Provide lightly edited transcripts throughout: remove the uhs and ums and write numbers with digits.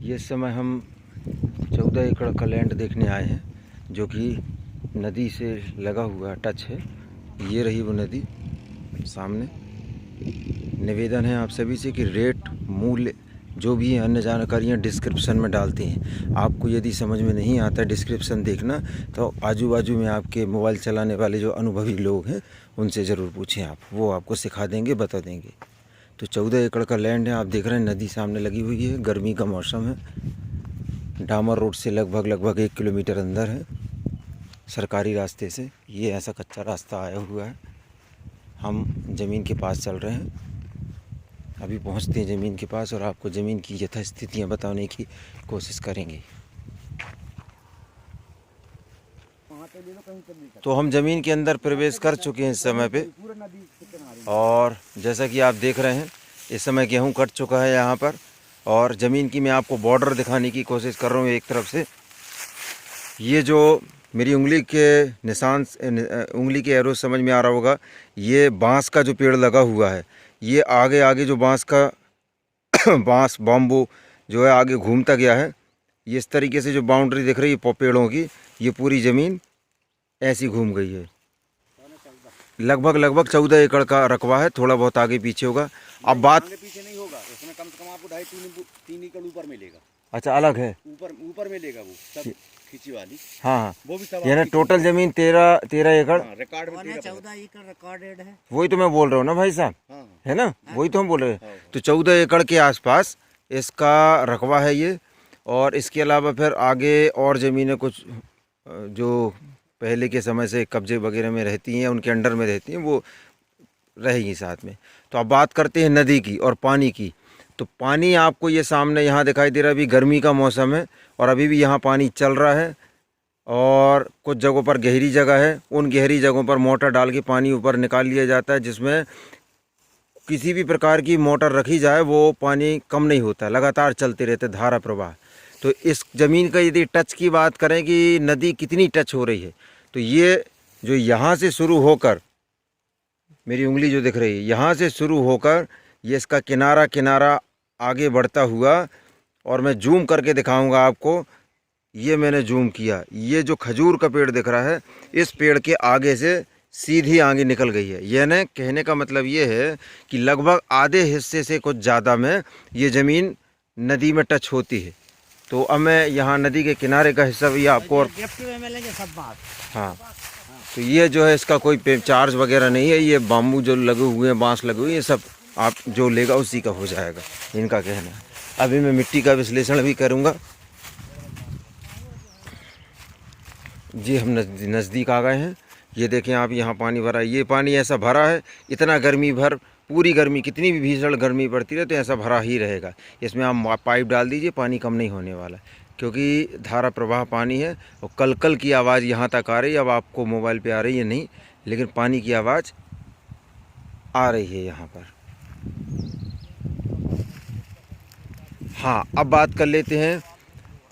ये समय हम 14 एकड़ का लैंड देखने आए हैं, जो कि नदी से लगा हुआ टच है। ये रही वो नदी सामने। निवेदन है आप सभी से कि रेट मूल्य जो भी अन्य जानकारियाँ डिस्क्रिप्शन में डालते हैं। आपको यदि समझ में नहीं आता डिस्क्रिप्शन देखना, तो आजू बाजू में आपके मोबाइल चलाने वाले जो अनुभवी लोग हैं उनसे ज़रूर पूछें आप, वो आपको सिखा देंगे, बता देंगे। तो 14 एकड़ का लैंड है, आप देख रहे हैं नदी सामने लगी हुई है। गर्मी का मौसम है। डामर रोड से लगभग 1 किलोमीटर अंदर है, सरकारी रास्ते से। ये ऐसा कच्चा रास्ता आया हुआ है। हम ज़मीन के पास चल रहे हैं, अभी पहुंचते हैं ज़मीन के पास और आपको ज़मीन की यथास्थितियाँ बताने की कोशिश करेंगे। तो हम ज़मीन के अंदर प्रवेश कर चुके हैं इस समय पे, और जैसा कि आप देख रहे हैं इस समय गेहूं कट चुका है यहाँ पर। और ज़मीन की मैं आपको बॉर्डर दिखाने की कोशिश कर रहा हूँ। एक तरफ से ये जो मेरी उंगली के निशान, उंगली के एरो समझ में आ रहा होगा, ये बांस का जो पेड़ लगा हुआ है, ये आगे आगे जो बांस का बांस बॉम्बू जो है आगे घूमता गया है। ये इस तरीके से जो बाउंड्री दिख रही है पेड़ों की, ये पूरी ज़मीन ऐसी घूम गई है। लगभग 14 एकड़ का रकबा है, थोड़ा बहुत आगे पीछे होगा। अब बात पीछे नहीं होगा, उसमें कम से कम आपको 2.5-3 एकड़ ऊपर मिलेगा। अच्छा, अलग है, ऊपर मिलेगा वो सब खींची वाली। हाँ, वो भी सब यानी टोटल ज़मीन 13 एकड़। रिकॉर्ड में 14 एकड़ रिकॉर्डेड है। वही तो मैं बोल रहा हूँ ना भाई साहब, है ना, वही तो हम बोल रहे हैं। तो 14 एकड़ के आसपास इसका रकबा है ये। और इसके अलावा फिर आगे और ज़मीनें कुछ जो पहले के समय से कब्जे वगैरह में रहती हैं, उनके अंडर में रहती हैं, वो रहेगी साथ में। तो अब बात करते हैं नदी की और पानी की। तो पानी आपको ये सामने यहाँ दिखाई दे रहा है। अभी गर्मी का मौसम है और अभी भी यहाँ पानी चल रहा है। और कुछ जगहों पर गहरी जगह है, उन गहरी जगहों पर मोटर डाल के पानी ऊपर निकाल लिया जाता है, जिसमें किसी भी प्रकार की मोटर रखी जाए वो पानी कम नहीं होता, लगातार चलते रहते धारा प्रवाह। तो इस ज़मीन का यदि टच की बात करें कि नदी कितनी टच हो रही है, तो ये जो यहाँ से शुरू होकर, मेरी उंगली जो दिख रही है, यहाँ से शुरू होकर ये इसका किनारा आगे बढ़ता हुआ, और मैं जूम करके दिखाऊंगा आपको। ये मैंने जूम किया, ये जो खजूर का पेड़ दिख रहा है, इस पेड़ के आगे से सीधी आगे निकल गई है। यानी कहने का मतलब ये है कि लगभग आधे हिस्से से कुछ ज़्यादा में ये ज़मीन नदी में टच होती है। तो अब मैं यहाँ नदी के किनारे का हिस्सा भी आपको, और हाँ, तो ये जो है इसका कोई चार्ज वगैरह नहीं है। ये बाम्बू जो लगे हुए हैं, बांस लगे हुए हैं, ये सब आप जो लेगा उसी का हो जाएगा, इनका कहना है। अभी मैं मिट्टी का विश्लेषण भी करूँगा जी। हम नज़दीक आ गए हैं। ये देखें आप, यहाँ पानी भरा है। ये पानी ऐसा भरा है, इतना गर्मी भर, पूरी गर्मी, कितनी भी भीषण गर्मी पड़ती रहे तो ऐसा भरा ही रहेगा। इसमें आप पाइप डाल दीजिए, पानी कम नहीं होने वाला, क्योंकि धारा प्रवाह पानी है। और कल की आवाज़ यहाँ तक आ रही है। अब आपको मोबाइल पे आ रही है नहीं, लेकिन पानी की आवाज़ आ रही है यहाँ पर। हाँ, अब बात कर लेते हैं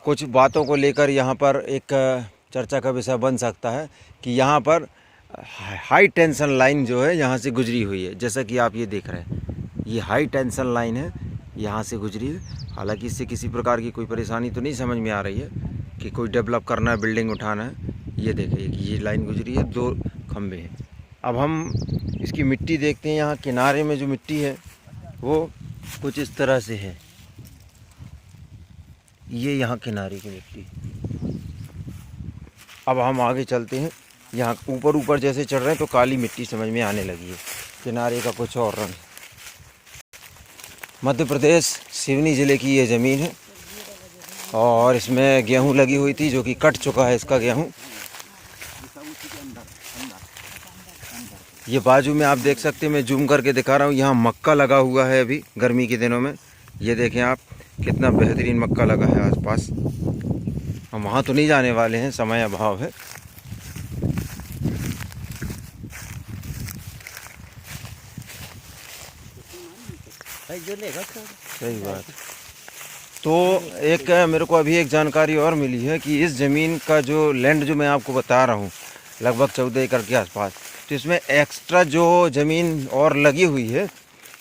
कुछ बातों को लेकर। यहाँ पर एक चर्चा का विषय बन सकता है कि यहाँ पर हाई टेंशन लाइन जो है यहाँ से गुजरी हुई है। जैसा कि आप ये देख रहे हैं, ये हाई टेंशन लाइन है, यहाँ से गुजरी है। हालांकि इससे किसी प्रकार की कोई परेशानी तो नहीं समझ में आ रही है कि कोई डेवलप करना है, बिल्डिंग उठाना है। ये देखिए, ये लाइन गुजरी है, 2 खंभे हैं। अब हम इसकी मिट्टी देखते हैं। यहाँ किनारे में जो मिट्टी है वो कुछ इस तरह से है। ये यहाँ किनारे की मिट्टी। अब हम आगे चलते हैं। यहाँ ऊपर जैसे चढ़ रहे हैं तो काली मिट्टी समझ में आने लगी है। किनारे का कुछ और रंग। मध्य प्रदेश सिवनी ज़िले की ये ज़मीन है, और इसमें गेहूं लगी हुई थी, जो कि कट चुका है इसका गेहूं। ये बाजू में आप देख सकते हैं, मैं जूम करके दिखा रहा हूँ, यहाँ मक्का लगा हुआ है अभी गर्मी के दिनों में। ये देखें आप, कितना बेहतरीन मक्का लगा है आसपास। हम वहाँ तो नहीं जाने वाले हैं, समय अभाव है। सही बात। तो एक मेरे को अभी एक जानकारी और मिली है कि इस ज़मीन का जो लैंड जो मैं आपको बता रहा हूँ, लगभग 14 एकड़ के आसपास, तो इसमें एक्स्ट्रा जो ज़मीन और लगी हुई है,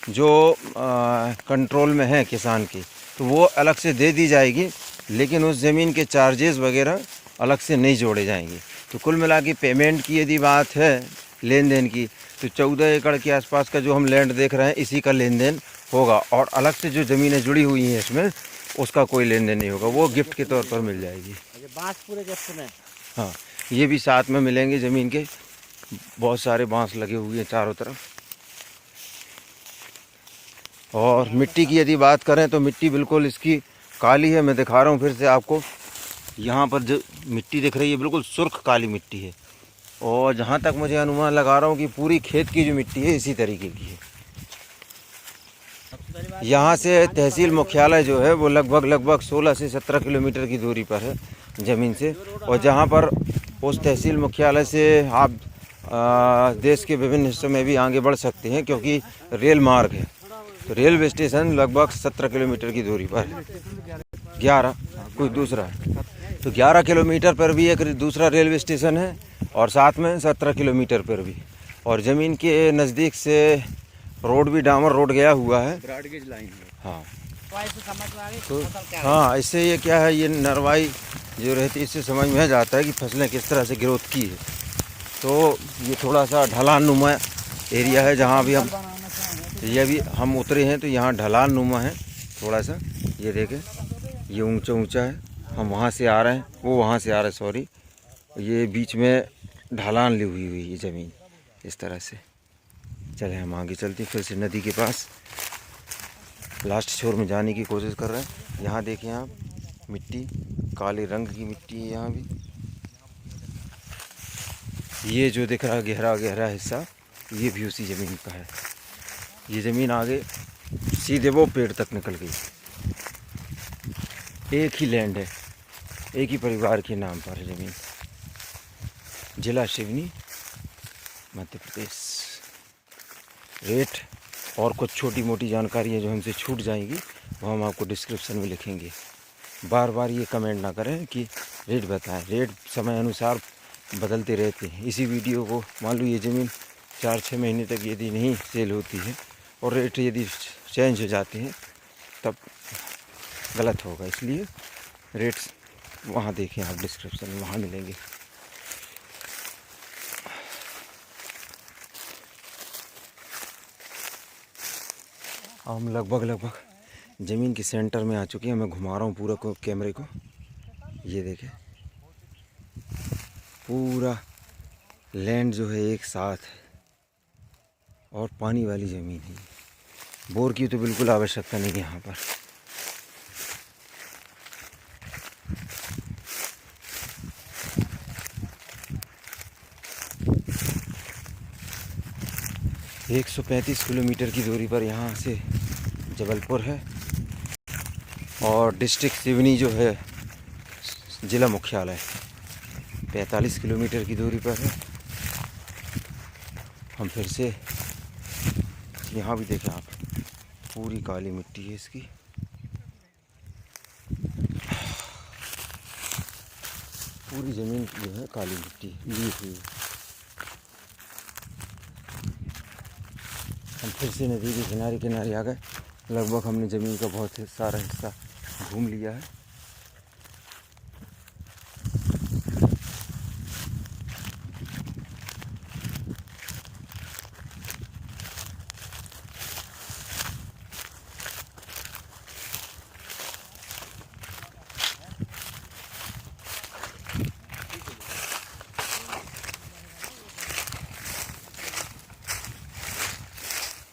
जो कंट्रोल में है किसान की, तो वो अलग से दे दी जाएगी, लेकिन उस ज़मीन के चार्जेस वगैरह अलग से नहीं जोड़े जाएंगे। तो कुल मिला के पेमेंट की यदि बात है लेन देन की, तो 14 एकड़ के आसपास का जो हम लैंड देख रहे हैं इसी का लेन देन होगा, और अलग से जो ज़मीनें जुड़ी हुई हैं इसमें उसका कोई लेन देन नहीं होगा, वो गिफ्ट के तौर पर मिल जाएगी। बांस पूरे गिफ्ट में। हाँ, ये भी साथ में मिलेंगे ज़मीन के, बहुत सारे बांस लगे हुए हैं चारों तरफ। और मिट्टी की यदि बात करें तो मिट्टी बिल्कुल इसकी काली है। मैं दिखा रहा हूँ फिर से आपको, यहाँ पर जो मिट्टी दिख रही है बिल्कुल सुर्ख काली मिट्टी है, और जहाँ तक मुझे अनुमान लगा रहा हूँ कि पूरी खेत की जो मिट्टी है इसी तरीके की है। यहाँ से तहसील मुख्यालय जो है वो लगभग 16 से 17 किलोमीटर की दूरी पर है ज़मीन से, और जहाँ पर उस तहसील मुख्यालय से आप देश के विभिन्न हिस्सों में भी आगे बढ़ सकते हैं, क्योंकि रेल मार्ग है। तो रेलवे स्टेशन लगभग 17 किलोमीटर की दूरी पर है। 11 कुछ दूसरा है, तो 11 किलोमीटर पर भी एक दूसरा रेलवे स्टेशन है, और साथ में 17 किलोमीटर पर भी, और ज़मीन के नज़दीक से रोड भी डामर रोड गया हुआ है। ब्रॉडगेज लाइन है। हाँ, तो हाँ, इससे ये क्या है, ये नरवाई जो रहती है इससे समझ में आ जाता है कि फसलें किस तरह से ग्रोथ की है। तो ये थोड़ा सा ढलान नुमा एरिया है, जहाँ भी हम उतरे हैं तो यहाँ ढलान नुमा है थोड़ा सा। ये देखें, ये ऊंचा ऊंचा है, हम वहाँ से आ रहे हैं, वो वहाँ से आ रहे हैं, सॉरी। ये बीच में ढलान ली हुई ये ज़मीन इस तरह से। चले हम आगे चलते हैं फिर से नदी के पास, लास्ट छोर में जाने की कोशिश कर रहे हैं। यहाँ देखें आप, मिट्टी काले रंग की मिट्टी है यहाँ भी। ये जो दिख रहा गहरा गहरा हिस्सा, ये भी उसी ज़मीन का है। ये ज़मीन आगे सीधे वो पेड़ तक निकल गई। एक ही लैंड है, एक ही परिवार के नाम पर है ज़मीन। जिला सिवनी, मध्य प्रदेश। रेट और कुछ छोटी मोटी जानकारियाँ जो हमसे छूट जाएंगी वो हम आपको डिस्क्रिप्शन में लिखेंगे। बार बार ये कमेंट ना करें कि रेट बताएं, रेट समय अनुसार बदलते रहते हैं। इसी वीडियो को मान लो ये ज़मीन 4-6 महीने तक यदि नहीं सेल होती है और रेट यदि चेंज हो जाते हैं तब गलत होगा, इसलिए रेट्स वहाँ देखें आप, डिस्क्रिप्शन में वहाँ मिलेंगे। हम लगभग ज़मीन के सेंटर में आ चुके हैं। मैं घुमा रहा हूँ पूरा कैमरे को, ये देखें पूरा लैंड जो है एक साथ है, और पानी वाली ज़मीन है। बोर की तो बिल्कुल आवश्यकता नहीं है यहाँ पर। एक 135 किलोमीटर की दूरी पर यहाँ से जबलपुर है, और डिस्ट्रिक्ट सिवनी जो है ज़िला मुख्यालय 45 किलोमीटर की दूरी पर है। हम फिर से यहाँ भी देखें आप, पूरी काली मिट्टी है इसकी। पूरी ज़मीन जो है काली मिट्टी ली हुई है। हम फिर से नदी के किनारे आ गए। लगभग हमने ज़मीन का बहुत सारा हिस्सा घूम लिया है।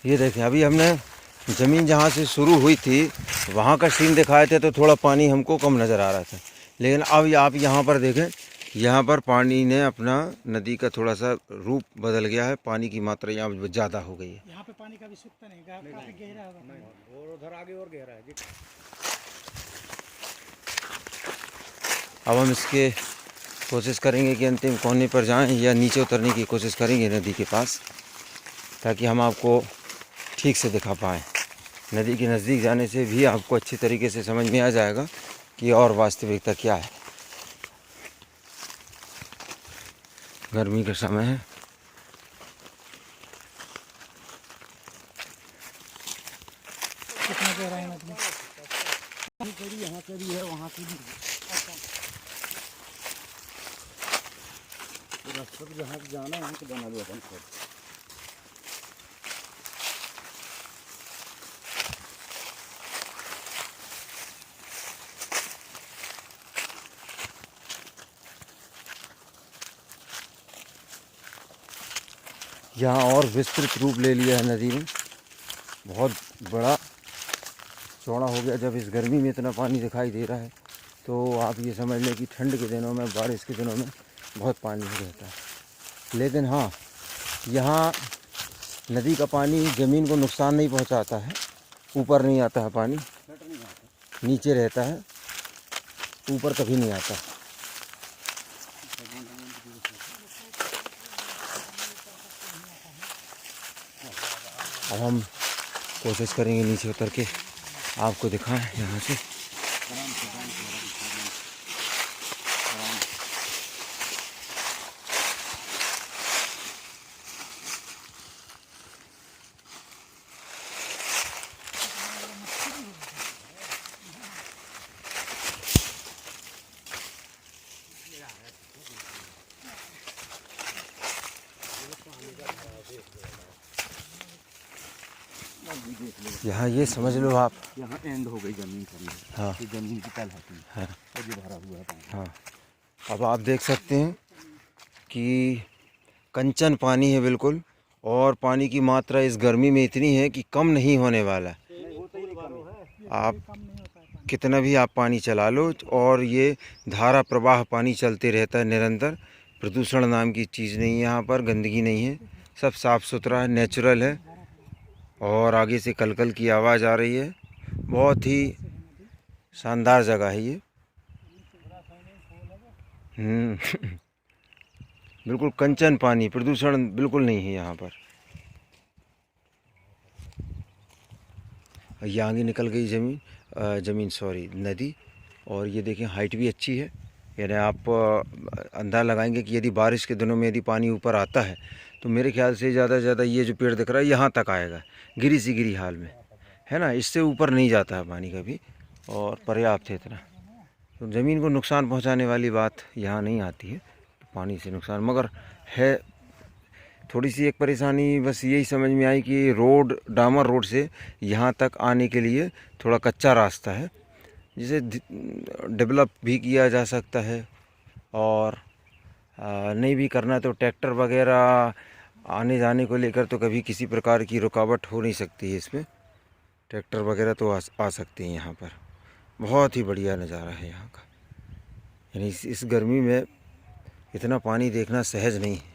ये देखें, अभी हमने ज़मीन जहाँ से शुरू हुई थी वहाँ का सीन दिखाए थे तो थोड़ा पानी हमको कम नज़र आ रहा था, लेकिन अब आप यहाँ पर देखें, यहाँ पर पानी ने अपना नदी का थोड़ा सा रूप बदल गया है। पानी की मात्रा यहाँ ज़्यादा हो गई है। यहाँ पे पानी का भी सूखता नहीं, काफी गहरा होगा और उधर आगे और गहरा है। अब हम इसके कोशिश करेंगे कि अंतिम कोने पर जाएं या नीचे उतरने की कोशिश करेंगे नदी के पास, ताकि हम आपको ठीक से दिखा पाएँ। नदी के नज़दीक जाने से भी आपको अच्छी तरीके से समझ में आ जाएगा कि और वास्तविकता क्या है। गर्मी का समय है, कितना गहरा है नदी में। वहाँ की भी अच्छा रास्ता तो जहाँ जाना है वहाँ से बना लो अपन सब। यहाँ और विस्तृत रूप ले लिया है नदी ने, बहुत बड़ा चौड़ा हो गया। जब इस गर्मी में इतना पानी दिखाई दे रहा है तो आप ये समझ लें कि ठंड के दिनों में, बारिश के दिनों में बहुत पानी रहता है। लेकिन हाँ, यहाँ नदी का पानी ज़मीन को नुकसान नहीं पहुँचाता है, ऊपर नहीं आता है पानी, नीचे रहता है, ऊपर कभी नहीं आता। अब हम कोशिश करेंगे नीचे उतर के आपको दिखाएं यहाँ से। यहाँ ये समझ लो आप, यहाँ एंड हो गई जमीन करनी। हाँ ये जमीन की तल होती है। हाँ और ये भरा हुआ है पानी। हाँ। अब आप देख सकते हैं कि कंचन पानी है बिल्कुल, और पानी की मात्रा इस गर्मी में इतनी है कि कम नहीं होने वाला। आप कितना भी आप पानी चला लो और ये धारा प्रवाह पानी चलते रहता है निरंतर। प्रदूषण नाम की चीज़ नहीं है यहाँ पर, गंदगी नहीं है, सब साफ़ सुथरा है, नेचुरल है। और आगे से कलकल की आवाज़ आ रही है। बहुत ही शानदार जगह है ये। बिल्कुल कंचन पानी, प्रदूषण बिल्कुल नहीं है यहाँ पर। ये आगे निकल गई ज़मीन सॉरी नदी। और ये देखें हाइट भी अच्छी है, यानी आप अंदाज़ा लगाएंगे कि यदि बारिश के दिनों में यदि पानी ऊपर आता है तो मेरे ख्याल से ज़्यादा से ज़्यादा ये जो पेड़ दिख रहा है यहाँ तक आएगा, गिरी सी गिरी हाल में, है ना। इससे ऊपर नहीं जाता है पानी कभी, और पर्याप्त है इतना। तो ज़मीन को नुकसान पहुंचाने वाली बात यहाँ नहीं आती है, पानी से नुकसान। मगर है थोड़ी सी एक परेशानी, बस यही समझ में आई कि रोड, डामर रोड से यहाँ तक आने के लिए थोड़ा कच्चा रास्ता है, जिसे डेवलप भी किया जा सकता है। और नहीं भी करना तो ट्रैक्टर वगैरह आने जाने को लेकर तो कभी किसी प्रकार की रुकावट हो नहीं सकती है इसमें। ट्रैक्टर वगैरह तो आ सकते हैं यहाँ पर। बहुत ही बढ़िया नज़ारा है यहाँ का, यानी इस गर्मी में इतना पानी देखना सहज नहीं है।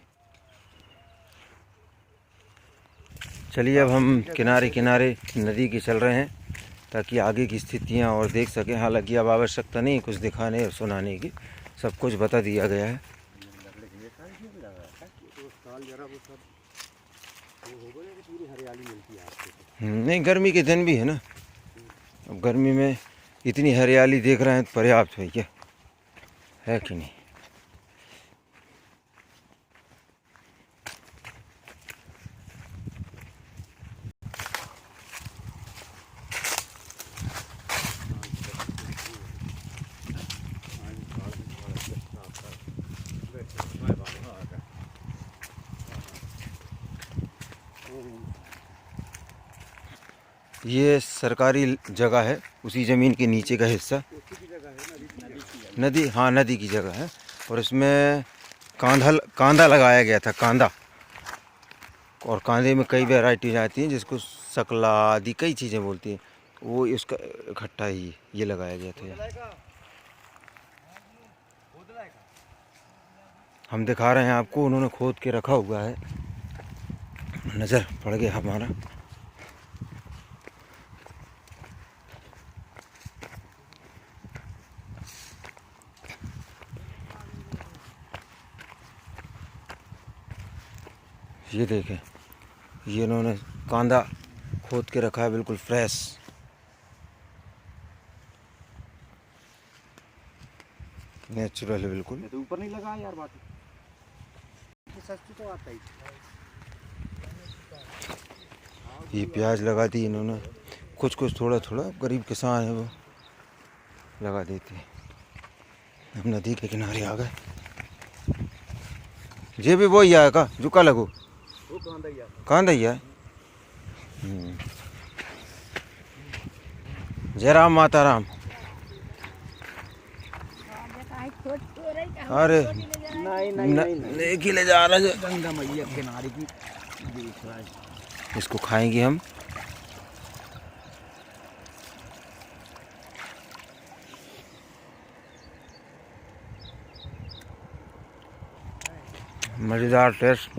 चलिए अब हम किनारे किनारे नदी के चल रहे हैं ताकि आगे की स्थितियाँ और देख सकें। हालांकि अब आवश्यकता नहीं कुछ दिखाने और सुनाने की, सब कुछ बता दिया गया है। नहीं, गर्मी के दिन भी है ना, अब गर्मी में इतनी हरियाली देख रहे हैं तो पर्याप्त है क्या, है कि नहीं। ये सरकारी जगह है, उसी ज़मीन के नीचे का हिस्सा नदी, हाँ नदी की जगह है। और इसमें कांदा लगाया गया था, कांदा। और कांदे में कई वैरायटीज आती हैं जिसको सकला आदि कई चीज़ें बोलती हैं, वो इसका इकट्ठा ही ये लगाया गया था। हम दिखा रहे हैं आपको, उन्होंने खोद के रखा हुआ है, नज़र पड़ गया हमारा। ये देखें, ये इन्होंने कांदा खोद के रखा है, बिल्कुल फ्रेश, नेचुरल है बिल्कुल। तो ऊपर नहीं लगा यार बात, सस्ती तो आता ही। ये प्याज लगा दी इन्होंने, कुछ थोड़ा थोड़ा, गरीब किसान है वो। लगा देते हैं। हम नदी के किनारे आ गए। ये भी वही है का जो का लगो वो कांदैया कहाँ दैया है। जय राम माता राम। अरे नहीं लेके ले जा रहा है। गंगा मैया किनारे की देख रहा है। इसको खाएंगे हम। मज़ेदार टेस्ट।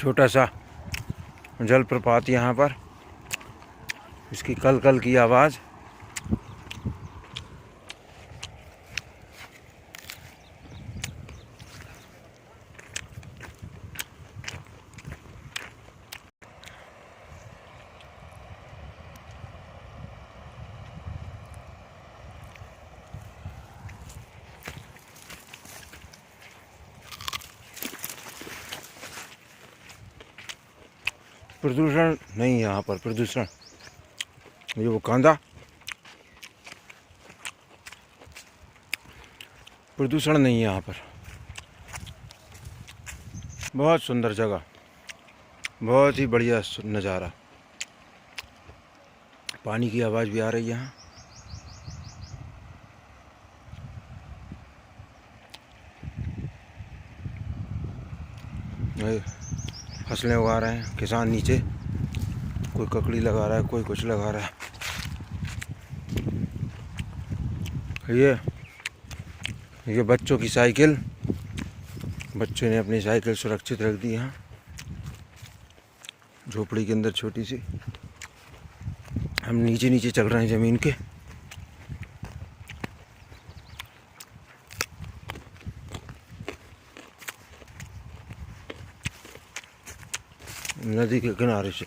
छोटा सा जलप्रपात यहाँ पर, इसकी कल कल की आवाज़। प्रदूषण नहीं है यहाँ पर, प्रदूषण ये वो कांदा, प्रदूषण नहीं है यहाँ पर। बहुत सुंदर जगह, बहुत ही बढ़िया नज़ारा। पानी की आवाज़ भी आ रही है यहाँ। फसलें उगा रहे हैं किसान नीचे, कोई ककड़ी लगा रहा है, कोई कुछ लगा रहा है। ये बच्चों की साइकिल, बच्चों ने अपनी साइकिल सुरक्षित रख दी यहाँ झोपड़ी के अंदर छोटी सी। हम नीचे नीचे चल रहे हैं ज़मीन के। नदी के किनारे से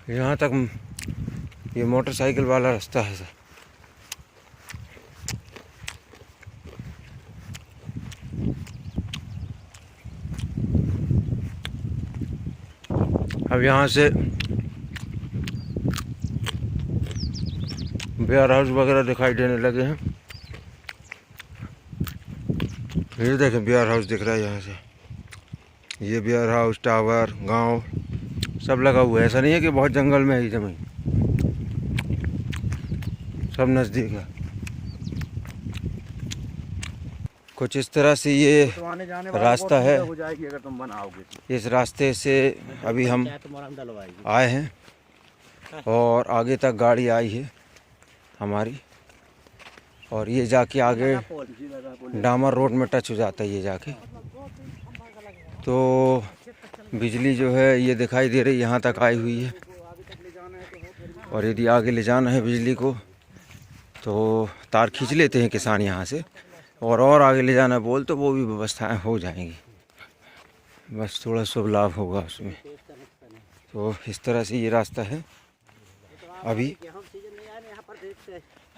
यहाँ तक ये मोटरसाइकिल वाला रास्ता है सर। अब यहाँ से वेयर हाउस वगैरह दिखाई देने लगे हैं। ये देखें वेयर हाउस दिख रहा है यहाँ से। ये वेयर हाउस, टावर, गांव सब लगा हुआ है। ऐसा नहीं है कि बहुत जंगल में है ज़मीन, सब नज़दीक है। कुछ इस तरह से ये रास्ता है। हो जाएगी अगर तुम बनाओगे। इस रास्ते से अभी हम आए हैं और आगे तक गाड़ी आई है हमारी, और ये जाके आगे डामर रोड में टच हो जाता है ये जाके। तो बिजली जो है ये दिखाई दे रही, यहाँ तक आई हुई है। और यदि आगे ले जाना है बिजली को तो तार खींच लेते हैं किसान यहाँ से, और आगे ले जाना बोल तो वो भी व्यवस्थाएं हो जाएंगी। बस थोड़ा शुभ लाभ होगा उसमें। तो इस तरह से ये रास्ता है अभी।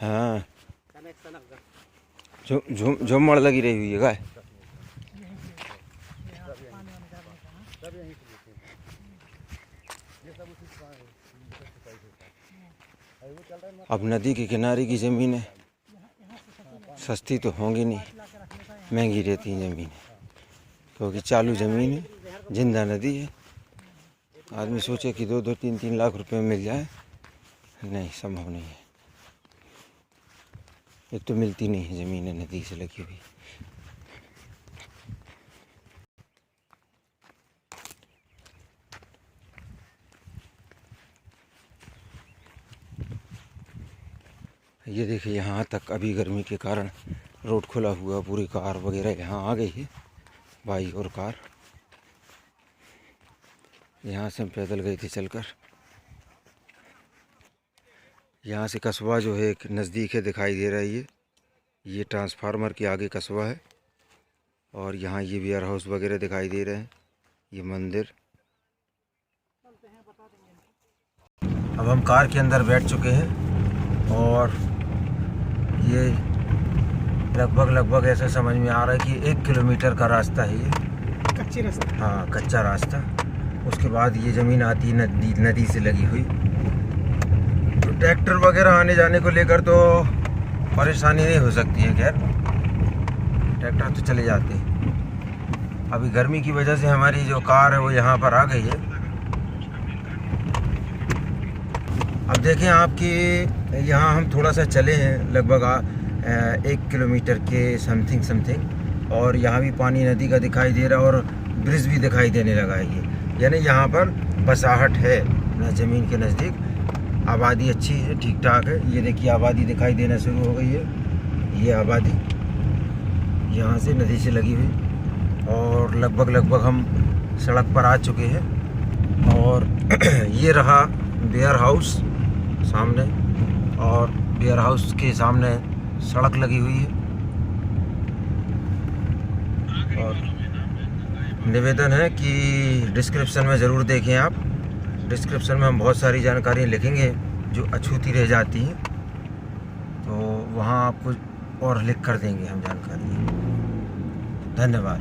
हाँ, झुम्मड़ लगी रही हुई है गाय। अब नदी के किनारे की ज़मीनें सस्ती तो होंगी नहीं, महंगी रहती हैं ज़मीनें, क्योंकि चालू ज़मीन है, जिंदा नदी है। आदमी सोचे कि 2-2, 3-3 लाख रुपए में मिल जाए, नहीं, संभव नहीं है। एक तो मिलती नहीं है ज़मीनें नदी से लगी हुई। ये देखिए यहाँ तक अभी गर्मी के कारण रोड खुला हुआ, पूरी कार वगैरह यहाँ आ गई है, बाइक और कार। यहाँ से हम पैदल गए थे चलकर। यहाँ से कस्बा जो है एक नज़दीक है, दिखाई दे रहा है। ये ट्रांसफार्मर के आगे कस्बा है, और यहाँ ये वेयर हाउस वगैरह दिखाई दे रहे हैं, ये मंदिर। अब हम कार के अंदर बैठ चुके हैं और ये लगभग ऐसा समझ में आ रहा है कि 1 किलोमीटर का रास्ता है ये। कच्ची रास्ता। हाँ, कच्चा रास्ता। उसके बाद ये ज़मीन आती है नदी से लगी हुई। तो ट्रैक्टर वगैरह आने जाने को लेकर तो परेशानी नहीं हो सकती है। खैर ट्रैक्टर तो चले जाते हैं। अभी गर्मी की वजह से हमारी जो कार है वो यहाँ पर आ गई है। अब देखें आपकी यहाँ हम थोड़ा सा चले हैं लगभग 1 किलोमीटर के समथिंग और यहाँ भी पानी नदी का दिखाई दे रहा है और ब्रिज भी दिखाई देने लगा है। ये यानी यहाँ पर बसाहट है ज़मीन के नज़दीक। आबादी अच्छी है, ठीक ठाक है। ये देखिए आबादी दिखाई देना शुरू हो गई है। ये आबादी यहाँ से नदी से लगी हुई और लगभग हम सड़क पर आ चुके हैं। और ये रहा वेयर हाउस सामने और वेयर हाउस के सामने सड़क लगी हुई है। और निवेदन है कि डिस्क्रिप्शन में ज़रूर देखें आप। डिस्क्रिप्शन में हम बहुत सारी जानकारी लिखेंगे जो अछूती रह जाती हैं, तो वहाँ आपको और लिख कर देंगे हम जानकारी। धन्यवाद।